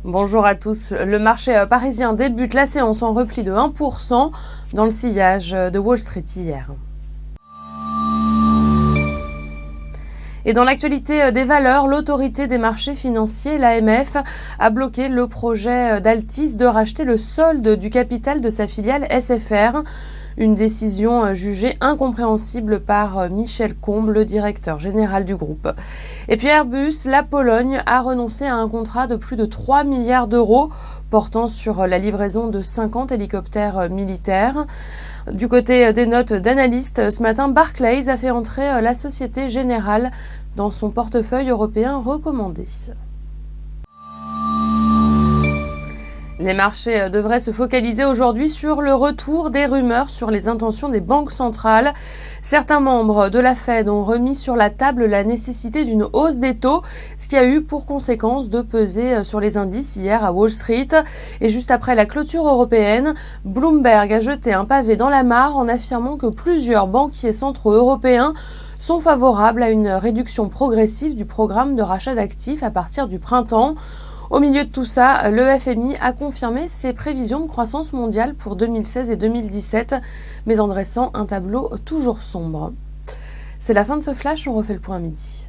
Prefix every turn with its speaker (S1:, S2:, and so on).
S1: Bonjour à tous. Le marché parisien débute la séance en repli de 1% dans le sillage de Wall Street hier. Et dans l'actualité des valeurs, l'autorité des marchés financiers, l'AMF, a bloqué le projet d'Altis de racheter le solde du capital de sa filiale SFR. Une décision jugée incompréhensible par Michel Combe, le directeur général du groupe. Et puis Airbus, la Pologne, a renoncé à un contrat de plus de 3 milliards d'euros portant sur la livraison de 50 hélicoptères militaires. Du côté des notes d'analystes, ce matin, Barclays a fait entrer la Société Générale dans son portefeuille européen recommandé. Les marchés devraient se focaliser aujourd'hui sur le retour des rumeurs sur les intentions des banques centrales. Certains membres de la Fed ont remis sur la table la nécessité d'une hausse des taux, ce qui a eu pour conséquence de peser sur les indices hier à Wall Street. Et juste après la clôture européenne, Bloomberg a jeté un pavé dans la mare en affirmant que plusieurs banquiers centraux européens sont favorables à une réduction progressive du programme de rachat d'actifs à partir du printemps. Au milieu de tout ça, le FMI a confirmé ses prévisions de croissance mondiale pour 2016 et 2017, mais en dressant un tableau toujours sombre. C'est la fin de ce flash, on refait le point à midi.